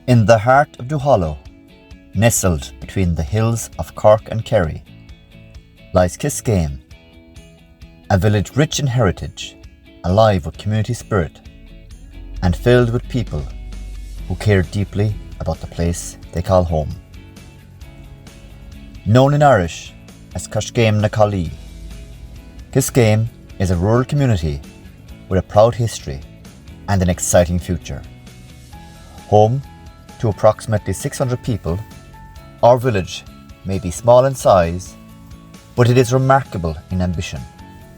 In the heart of Duhallow, nestled between the hills of Cork and Kerry, lies Kiskeam, a village rich in heritage, alive with community spirit, and filled with people who care deeply about the place they call home. Known in Irish as Kiskeam na Cali, Kiskeam is a rural community with a proud history and an exciting future. Home to approximately 600 people, our village may be small in size, but it is remarkable in ambition,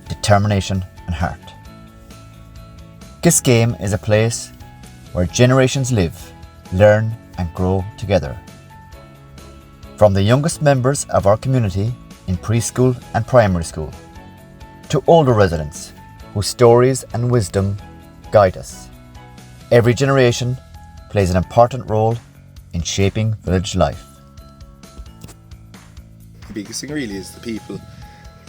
determination and heart. Kiskeam is a place where generations live, learn and grow together. From the youngest members of our community in preschool and primary school, to older residents whose stories and wisdom guide us. Every generation plays an important role in shaping village life. The biggest thing really is the people,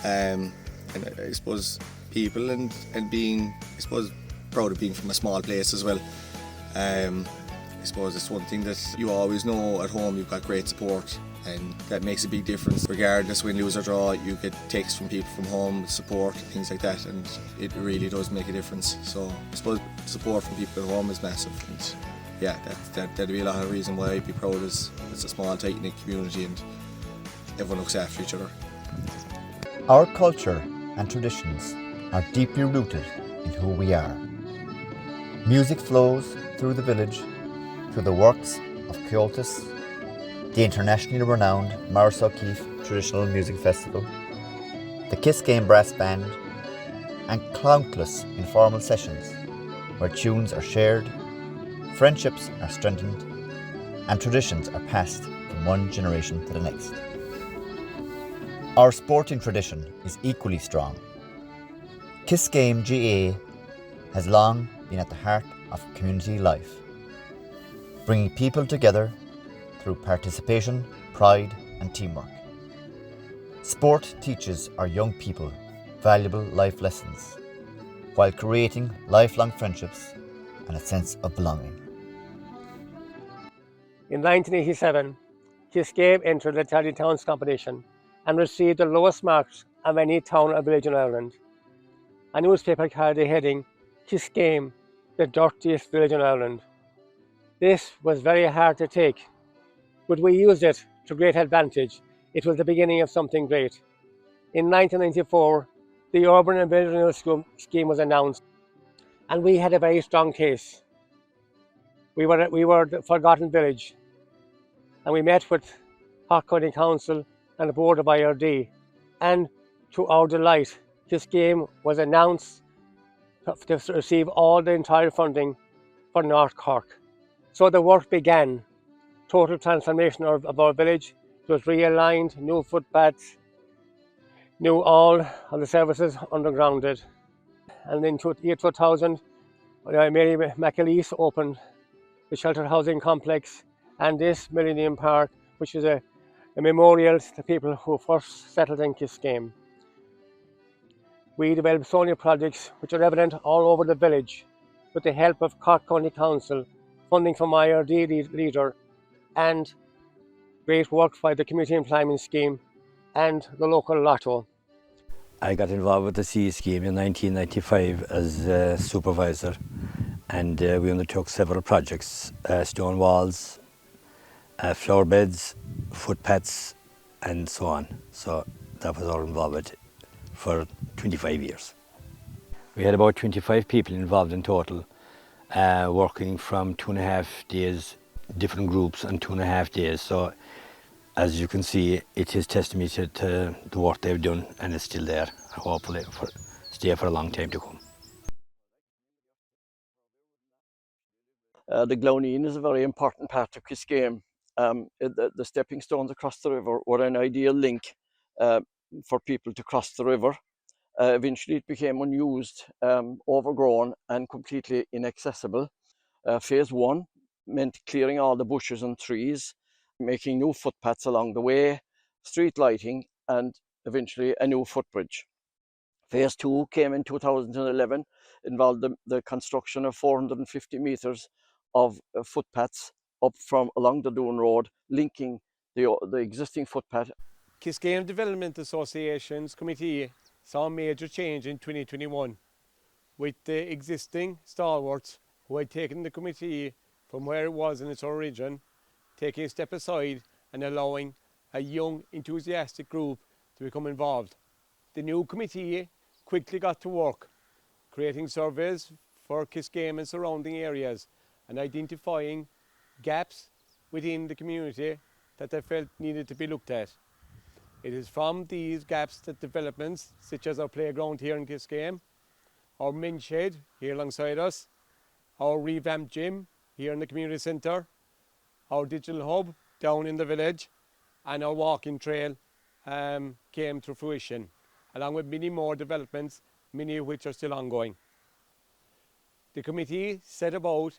and I suppose people and being, I suppose, proud of being from a small place as well. I suppose it's one thing that you always know at home you've got great support, and that makes a big difference. Regardless win, lose or draw, you get texts from people from home with support, things like that, and it really does make a difference. So I suppose support from people at home is massive, and yeah, that'd be a lot of reason why I'd be proud. It's a small tight-knit community and everyone looks after each other. Our culture and traditions are deeply rooted in who we are. Music flows through the village through the works of Kyotis, the internationally renowned Maurice O'Keeffe Traditional Music Festival, the Kiskeam Brass Band, and countless informal sessions where tunes are shared, friendships are strengthened, and traditions are passed from one generation to the next. Our sporting tradition is equally strong. Kiskeam GA has long been at the heart of community life, bringing people together through participation, pride, and teamwork. Sport teaches our young people valuable life lessons while creating lifelong friendships and a sense of belonging. In 1987, Kiskeam entered the Charity Towns competition and received the lowest marks of any town or village in Ireland. A newspaper carried the heading, Kiskeam, the dirtiest village in Ireland. This was very hard to take, but we used it to great advantage. It was the beginning of something great. In 1994, the Urban and Village Renewal Scheme was announced, and we had a very strong case. We were the forgotten village, and we met with Cork County Council and the Board of IRD, and to our delight, Kiskeam was announced to receive all the entire funding for North Cork. So the work began. Total transformation of our village. It was realigned, new footpaths, new all of the services undergrounded. And in year 2000, Mary McAleese opened the sheltered housing complex and this Millennium Park, which is a memorial to the people who first settled in Kiskeam. We developed so many projects which are evident all over the village with the help of Cork County Council, funding from IRD leader, and great work by the Community Employment Scheme and the local lotto. I got involved with the CE scheme in 1995 as a supervisor, and we undertook several projects, stone walls, flower beds, footpaths and so on. So that was all involved for 25 years. We had about 25 people involved in total, working from 2.5 days, different groups on 2.5 days. So as you can see, it is testimony to the work they've done, and it's still there, hopefully stay for a long time to come. The Glowneen is a very important part of Kiskeam. The stepping stones across the river were an ideal link for people to cross the river. Eventually it became unused, overgrown and completely inaccessible. Phase 1 meant clearing all the bushes and trees, making new footpaths along the way, street lighting and eventually a new footbridge. Phase 2 came in 2011, involved the construction of 450 metres of footpaths up from along the Doon Road, linking the existing footpath. Kiskeam Development Association's committee saw a major change in 2021 with the existing stalwarts who had taken the committee from where it was in its origin, taking a step aside and allowing a young, enthusiastic group to become involved. The new committee quickly got to work, creating surveys for Kiskeam and surrounding areas and identifying gaps within the community that they felt needed to be looked at. It is from these gaps that developments, such as our playground here in Kiskeam, our men's shed here alongside us, our revamped gym here in the community centre, our digital hub down in the village, and our walking trail came to fruition, along with many more developments, many of which are still ongoing. The committee set about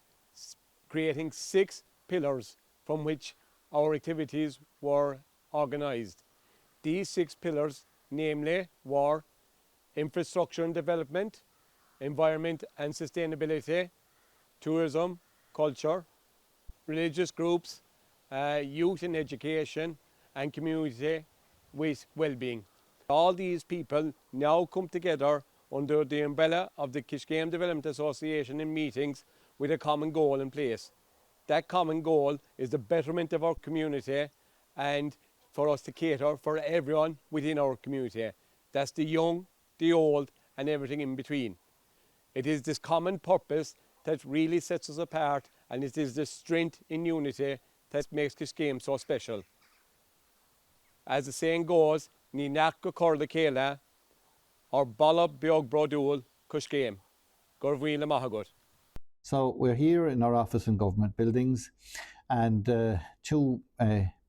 creating 6 pillars from which our activities were organised. These 6 pillars, namely, were infrastructure and development, environment and sustainability, tourism, culture, religious groups, youth and education, and community with well-being. All these people now come together under the umbrella of the Kiskeam Development Association in meetings with a common goal in place. That common goal is the betterment of our community and for us to cater for everyone within our community. That's the young, the old, and everything in between. It is this common purpose that really sets us apart, and it is the strength in unity that makes Kiskeam so special. As the saying goes, Ní nach go cúrla céile, or balla beag brodúil Kiskeam. Gur bhuaile maithagad. So we're here in our office in government buildings, and 2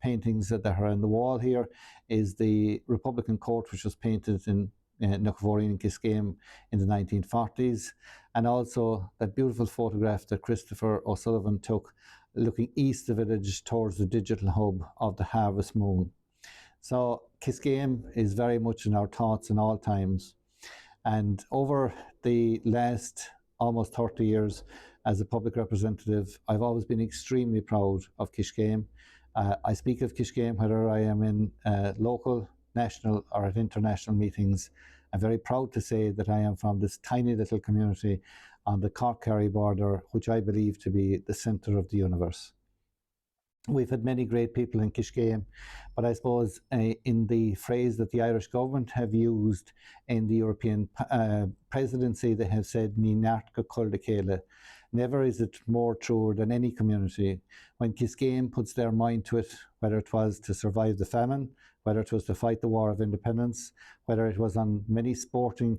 paintings that are on the wall here is the Republican Court, which was painted in Knockavorin in Kiskeam in the 1940s, and also that beautiful photograph that Christopher O'Sullivan took looking east of the village towards the digital hub of the Harvest Moon. So Kiskeam is very much in our thoughts in all times, and over the last almost 30 years as a public representative, I've always been extremely proud of Kiskeam. I speak of Kiskeam whether I am in local, national or at international meetings. I'm very proud to say that I am from this tiny little community on the Cork-Kerry border, which I believe to be the centre of the universe. We've had many great people in Kiskeam, but I suppose in the phrase that the Irish government have used in the European presidency, they have said, Ní neart go cúrla céile. Never is it more true than any community. When Kiskeam puts their mind to it, whether it was to survive the famine, whether it was to fight the War of Independence, whether it was on many sporting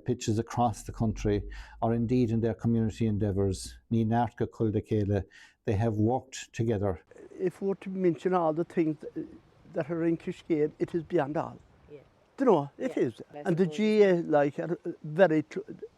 pitches across the country, or indeed in their community endeavours, Ní neart go cúrla céile, they have worked together. If we were to mention all the things that are in Kiskeam, it is beyond all. Yeah. You know, it is. And the GA, like, are very,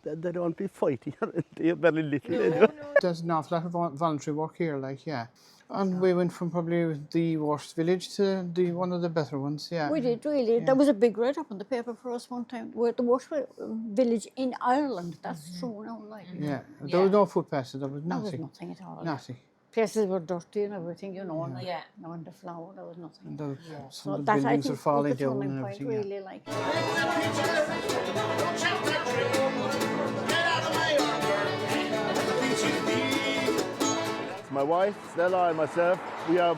they don't be fighting, they're very little. No. There's an awful lot of voluntary work here, like, yeah. And we went from probably the worst village to one of the better ones, yeah. We did, really. Yeah. There was a big write-up on the paper for us one time. We're the worst village in Ireland. That's true now, like. Yeah, there was no footpaths, there was nothing. There was nothing at all. Nothing. Places were dirty and everything, you know, and and the flower, there was nothing. And some So of the that, buildings I are think, falling was the down turning and point, everything. really, like. My wife, Stella, and myself, we are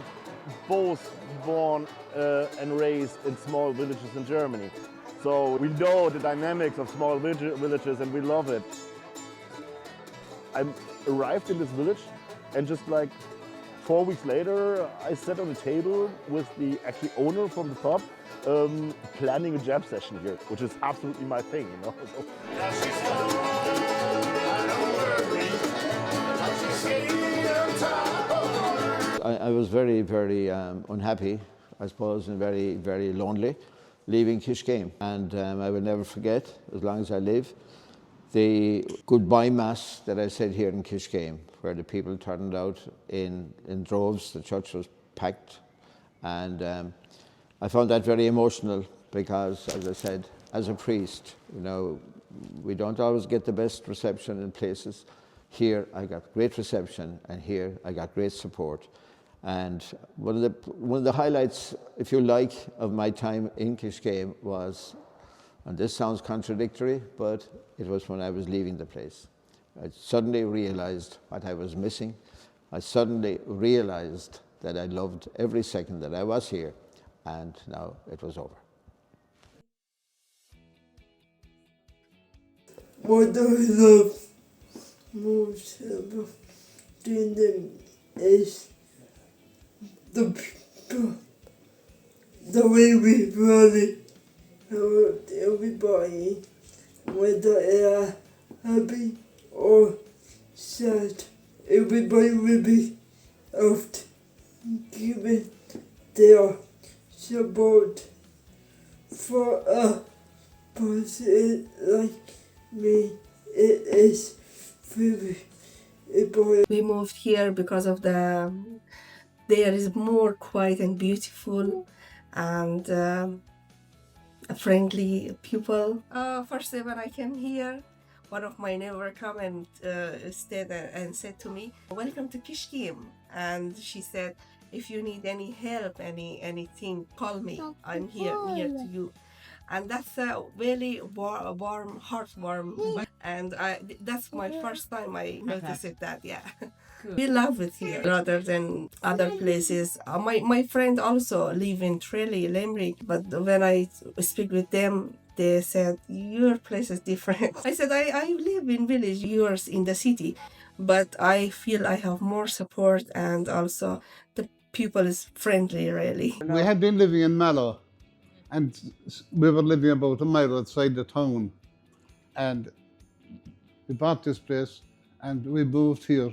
both born and raised in small villages in Germany. So we know the dynamics of small villages and we love it. I arrived in this village and just like 4 weeks later, I sat on a table with the actually owner from the pub, planning a jam session here, which is absolutely my thing, you know. I was very, very unhappy, I suppose, and very, very lonely leaving Kiskeam. And I will never forget, as long as I live, the goodbye mass that I said here in Kiskeam, where the people turned out in droves. The church was packed, and I found that very emotional because, as I said, as a priest, you know, we don't always get the best reception in places Here I got great reception, and here I got great support. And one of the highlights, if you like, of my time in Kiskeam was, and this sounds contradictory, but it was when I was leaving the place. I suddenly realized what I was missing. I suddenly realized that I loved every second that I was here, and now it was over. What I love most about doing them is the people, the way we rally around everybody, whether they are happy or sad. Everybody will be out giving their support for a person like me. It is very important. We moved here because of there is more quiet and beautiful and friendly people. First day when I came here, one of my neighbors come and stayed and said to me, "Welcome to Kiskeam." And she said, "If you need any help, anything, call me. I'm here near to you." And that's a really warm, heartwarming. And that's my first time I noticed that, yeah. We love it here rather than other places. My friend also live in Tralee, Limerick, but when I speak with them, they said, "Your place is different." I said, I live in village, yours in the city, but I feel I have more support, and also the people is friendly, really. We had been living in Mallow, and we were living about a mile outside the town, and we bought this place and we moved here.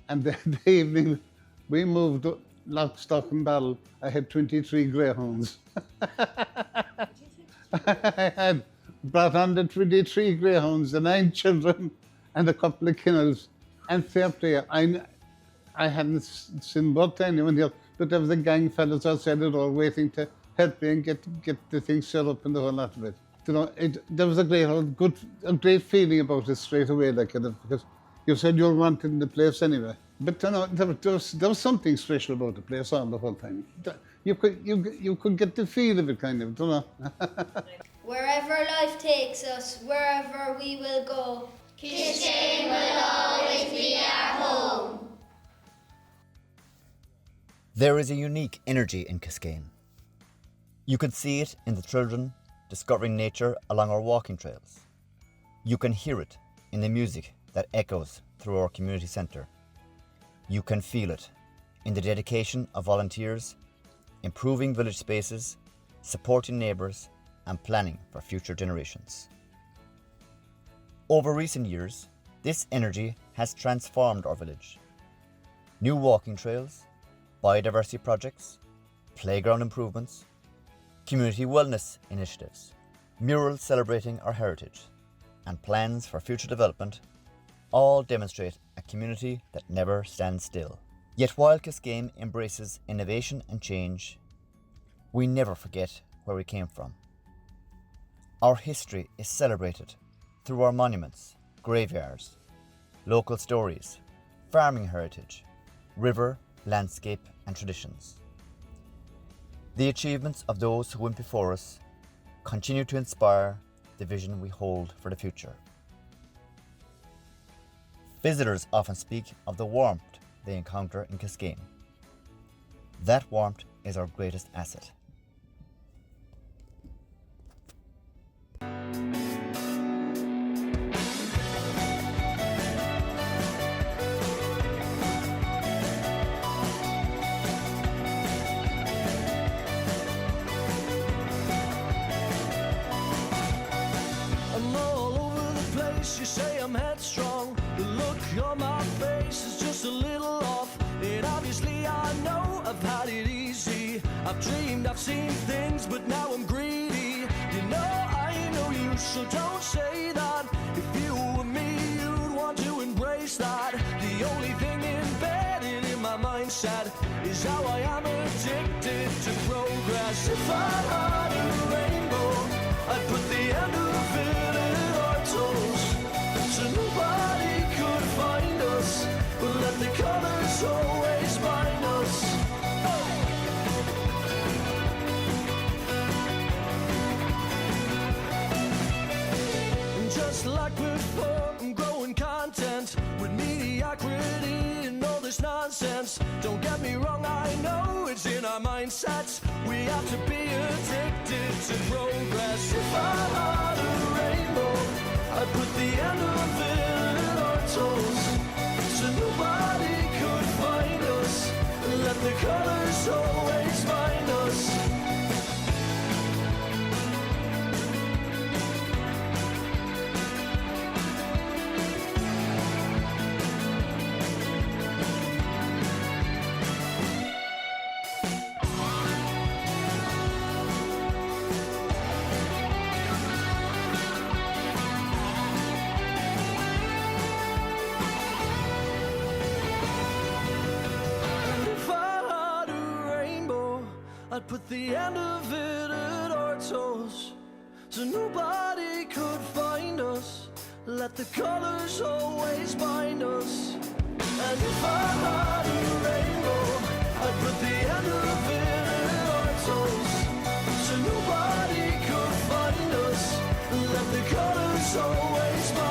And the evening we moved lock, stock and barrel. I had 23 greyhounds. I had brought on the 23 greyhounds, the 9 children and a couple of kennels. And fair play, I hadn't seen but anyone here, but there was a gang of fellas outside the door waiting to help me and get the thing set up and the whole lot of it. You know, there was a great feeling about it straight away, like, because you said you were wanting the place anyway. But you know, there was something special about the place all the whole time. You could get the feel of it, kind of, you know. Wherever life takes us, wherever we will go, Kiskeam will always be our home. There is a unique energy in Kiskeam. You can see it in the children discovering nature along our walking trails. You can hear it in the music that echoes through our community centre. You can feel it in the dedication of volunteers, improving village spaces, supporting neighbours and planning for future generations. Over recent years, this energy has transformed our village. New walking trails, biodiversity projects, playground improvements, community wellness initiatives, murals celebrating our heritage, and plans for future development all demonstrate a community that never stands still. Yet while Kiskeam embraces innovation and change, we never forget where we came from. Our history is celebrated through our monuments, graveyards, local stories, farming heritage, river, landscape and traditions. The achievements of those who went before us continue to inspire the vision we hold for the future. Visitors often speak of the warmth they encounter in Kiskeam. That warmth is our greatest asset. I'm all over the place, you say I'm headstrong. The look on my face is just a little off. And obviously I know I've had it easy. I've dreamed, I've seen things, but now I'm greedy. You know I know you, so don't say that. If you were me, you'd want to embrace that. The only thing embedded in my mindset is how I am addicted to progress. If I had a rainbow, I'd put the end of it in our toes, so nobody could it's nonsense. Don't get me wrong, I know it's in our mindsets. We have to be addicted to progress. If I had a rainbow, I'd put the end of it in our toes, so nobody could find us. Let the colors always find us. I'd put the end of it at our toes, so nobody could find us. Let the colors always bind us. And if I had a rainbow, I'd put the end of it at our toes, so nobody could find us. Let the colors always bind us.